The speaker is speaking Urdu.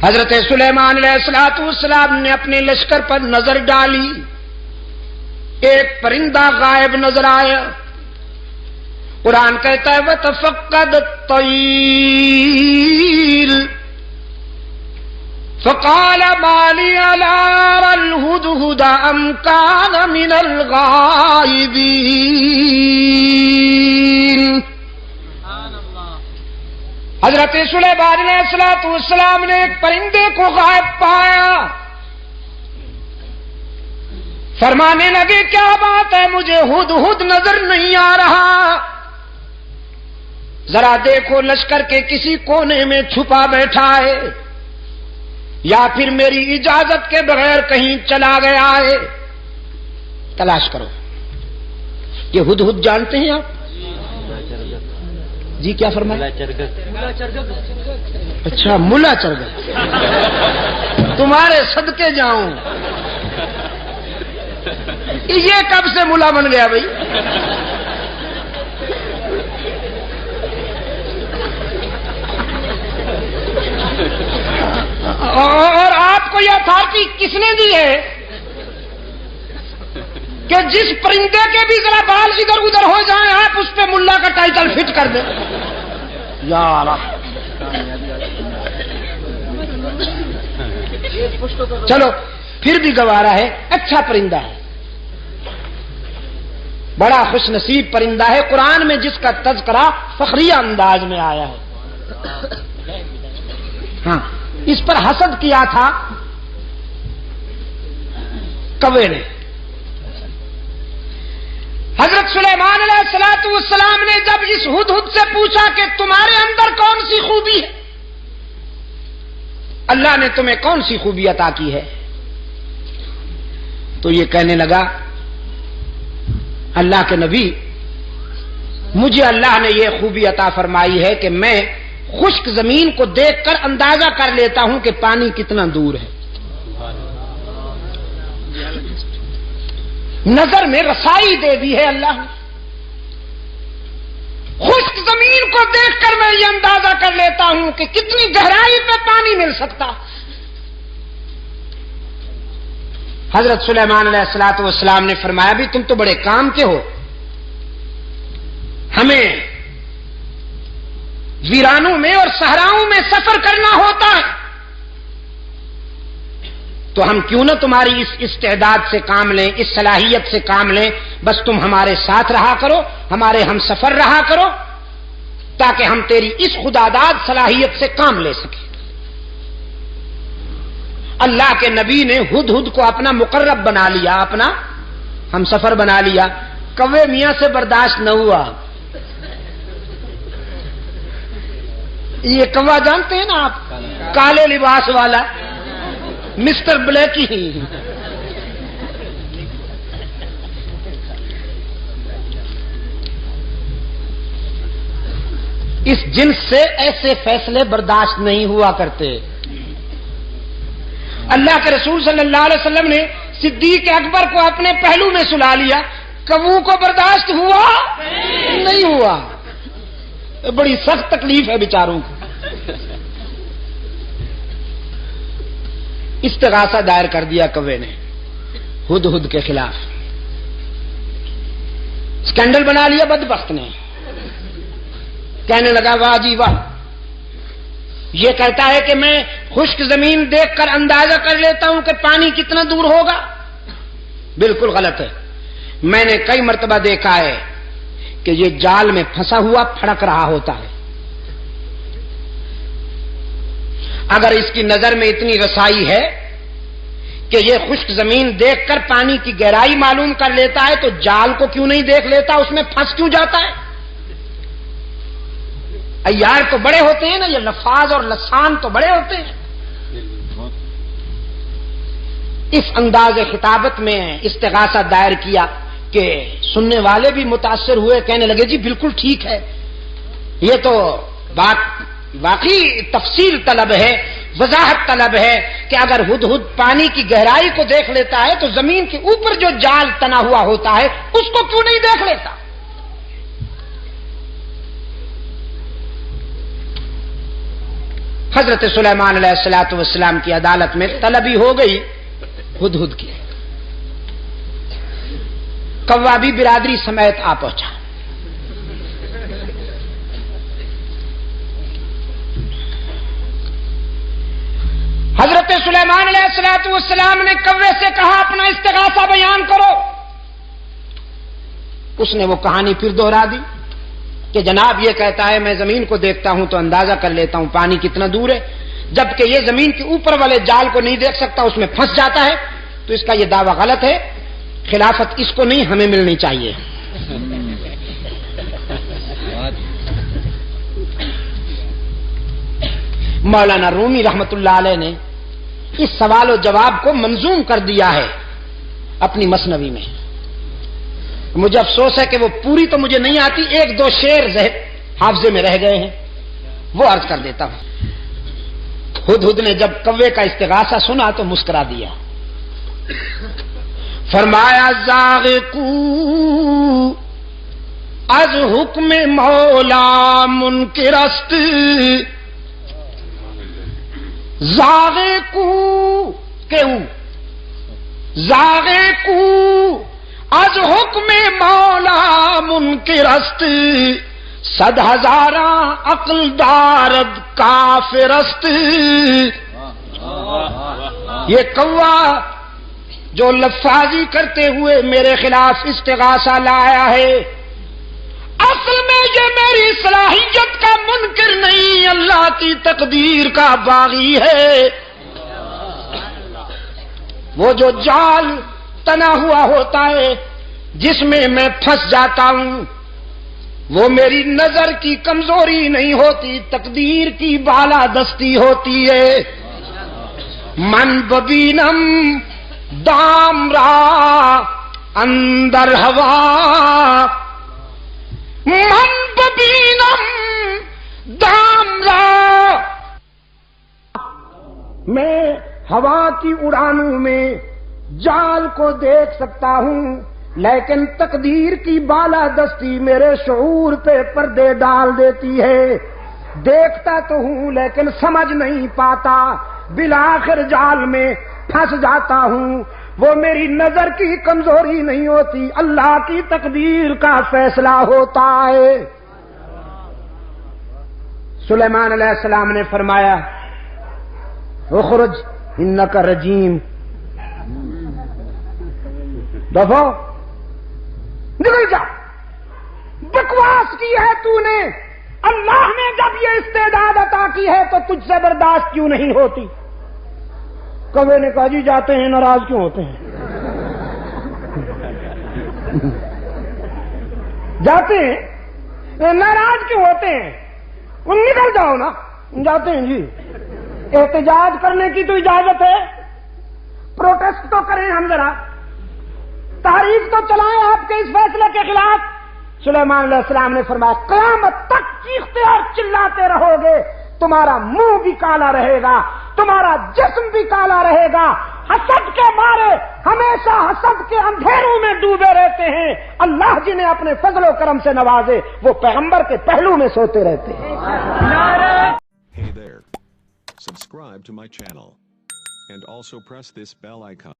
حضرت سلیمان علیہ السلام نے اپنے لشکر پر نظر ڈالی، ایک پرندہ غائب نظر آیا۔ قرآن کہتا ہے وَتَفَقَّدَ الطَّيْرَ فَقَالَ مَا لِيَ لَا أَرَى الْهُدْهُدَ أَمْ كَانَ مِنَ الْغَائِبِينَ۔ حضرت سلیمان علیہ السلام نے ایک پرندے کو غائب پایا، فرمانے لگے کیا بات ہے، مجھے ہدہد نظر نہیں آ رہا، ذرا دیکھو لشکر کے کسی کونے میں چھپا بیٹھا ہے یا پھر میری اجازت کے بغیر کہیں چلا گیا ہے، تلاش کرو۔ یہ ہدہد جانتے ہیں آپ؟ جی کیا فرمایا؟ اچھا ملا چرگت، تمہارے صدقے جاؤں، یہ کب سے ملا بن گیا بھائی؟ اور آپ کو یہ اتھارٹی کس نے دی ہے کہ جس پرندے کے بھی ذرا بال ادھر ادھر ہو جائیں آپ اس پہ ملا کا ٹائٹل فٹ کر دیں؟ یار چلو پھر بھی گوارا ہے، اچھا پرندہ ہے، بڑا خوش نصیب پرندہ ہے، قرآن میں جس کا تذکرہ فخریہ انداز میں آیا ہے۔ ہاں اس پر حسد کیا تھا کوے نے۔ حضرت سلیمان علیہ السلام نے جب اس ہدہد سے پوچھا کہ تمہارے اندر کون سی خوبی ہے، اللہ نے تمہیں کون سی خوبی عطا کی ہے، تو یہ کہنے لگا اللہ کے نبی مجھے اللہ نے یہ خوبی عطا فرمائی ہے کہ میں خشک زمین کو دیکھ کر اندازہ کر لیتا ہوں کہ پانی کتنا دور ہے، نظر میں رسائی دے دی ہے اللہ نے، خشک زمین کو دیکھ کر میں یہ اندازہ کر لیتا ہوں کہ کتنی گہرائی پہ پانی مل سکتا۔ حضرت سلیمان علیہ السلام نے فرمایا بھی تم تو بڑے کام کے ہو، ہمیں ویرانوں میں اور صحراؤں میں سفر کرنا ہوتا ہے، تو ہم کیوں نہ تمہاری اس استعداد سے کام لیں، اس صلاحیت سے کام لیں، بس تم ہمارے ساتھ رہا کرو، ہمارے ہم سفر رہا کرو، تاکہ ہم تیری اس خداداد صلاحیت سے کام لے سکیں۔ اللہ کے نبی نے ہدہد کو اپنا مقرب بنا لیا، اپنا ہم سفر بنا لیا، کوے میاں سے برداشت نہ ہوا۔ یہ کوا جانتے ہیں نا آپ، کالے لباس والا مسٹر بلیکی ہی، اس جنس سے ایسے فیصلے برداشت نہیں ہوا کرتے۔ اللہ کے رسول صلی اللہ علیہ وسلم نے صدیق اکبر کو اپنے پہلو میں سلا لیا، کبو کو برداشت ہوا نہیں ہوا، بڑی سخت تکلیف ہے بیچاروں کو۔ استغاثہ دائر کر دیا کوے نے ہدہد کے خلاف، اسکینڈل بنا لیا بدبخت نے، کہنے لگا واہ جی واہ، یہ کہتا ہے کہ میں خشک زمین دیکھ کر اندازہ کر لیتا ہوں کہ پانی کتنا دور ہوگا، بالکل غلط ہے۔ میں نے کئی مرتبہ دیکھا ہے کہ یہ جال میں پھنسا ہوا پھڑک رہا ہوتا ہے، اگر اس کی نظر میں اتنی رسائی ہے کہ یہ خشک زمین دیکھ کر پانی کی گہرائی معلوم کر لیتا ہے تو جال کو کیوں نہیں دیکھ لیتا، اس میں پھنس کیوں جاتا ہے؟ عیار تو بڑے ہوتے ہیں نا، یہ لفاظ اور لسان تو بڑے ہوتے ہیں۔ اس انداز خطابت میں استغاثہ دائر کیا کہ سننے والے بھی متاثر ہوئے، کہنے لگے جی بالکل ٹھیک ہے، یہ تو بات واقعی تفصیل طلب ہے، وضاحت طلب ہے کہ اگر ہدہد پانی کی گہرائی کو دیکھ لیتا ہے تو زمین کے اوپر جو جال تنا ہوا ہوتا ہے اس کو کیوں نہیں دیکھ لیتا؟ حضرت سلیمان علیہ الصلوۃ والسلام کی عدالت میں طلبی ہو گئی ہدہد کی. کوا بھی برادری سمیت آ پہنچا. حضرت سلیمان علیہ الصلوۃ والسلام نے کوے سے کہا اپنا استغاثہ بیان کرو. اس نے وہ کہانی پھر دوہرا دی کہ جناب یہ کہتا ہے میں زمین کو دیکھتا ہوں تو اندازہ کر لیتا ہوں پانی کتنا دور ہے، جبکہ یہ زمین کے اوپر والے جال کو نہیں دیکھ سکتا، اس میں پھنس جاتا ہے، تو اس کا یہ دعویٰ غلط ہے، خلافت اس کو نہیں ہمیں ملنی چاہیے. مولانا رومی رحمت اللہ علیہ نے اس سوال و جواب کو منظوم کر دیا ہے اپنی مثنوی میں. مجھے افسوس ہے کہ وہ پوری تو مجھے نہیں آتی، ایک دو شعر حافظے میں رہ گئے ہیں، وہ عرض کر دیتا ہوں. ہدہد نے جب کوے کا استغاثہ سنا تو مسکرا دیا. فرمایا زاغقو از حکم مولا منکرست، زاغقو کیوں زاغقو از حکم مولا منکرست، 100,000 عقل دارد کافرست. یہ کوا جو لفاظی کرتے ہوئے میرے خلاف استغاثہ لایا ہے، اصل میں یہ میری صلاحیت کا منکر نہیں، اللہ کی تقدیر کا باغی ہے. وہ جو جال تنا ہوا ہوتا ہے جس میں میں پھنس جاتا ہوں، وہ میری نظر کی کمزوری نہیں ہوتی، تقدیر کی بالادستی ہوتی ہے. من ببینم دام را اندر ہوا، من ببینم دام را، میں ہوا کی اڑانوں میں جال کو دیکھ سکتا ہوں، لیکن تقدیر کی بالادستی میرے شعور پہ پردے ڈال دیتی ہے. دیکھتا تو ہوں لیکن سمجھ نہیں پاتا، بالآخر جال میں پھنس جاتا ہوں. وہ میری نظر کی کمزوری نہیں ہوتی، اللہ کی تقدیر کا فیصلہ ہوتا ہے. سلیمان علیہ السلام نے فرمایا اخرج انک رجیم، دفعہ نکل جا، بکواس کی ہے تو نے. اللہ نے جب یہ استعداد عطا کی ہے تو تجھ سے برداشت کیوں نہیں ہوتی؟ کوے نے کہا جی جاتے ہیں، ناراض کیوں ہوتے ہیں؟ جاتے ہیں ناراض کیوں ہوتے ہیں؟ نکل جاؤ نا. جاتے ہیں جی. احتجاج کرنے کی تو اجازت ہے، پروٹیسٹ تو کریں ہم، ذرا تحریک تو چلائیں آپ کے اس فیصلے کے خلاف. سلیمان علیہ السلام نے فرمایا قیامت تک چیختے اور چلاتے رہو گے، تمہارا منہ بھی کالا رہے گا، تمہارا جسم بھی کالا رہے گا. حسد کے مارے ہمیشہ حسد کے اندھیروں میں ڈوبے رہتے ہیں. اللہ جنہیں اپنے فضل و کرم سے نوازے وہ پیغمبر کے پہلو میں سوتے رہتے ہیں. Hey there. Subscribe to my channel and also press this bell icon.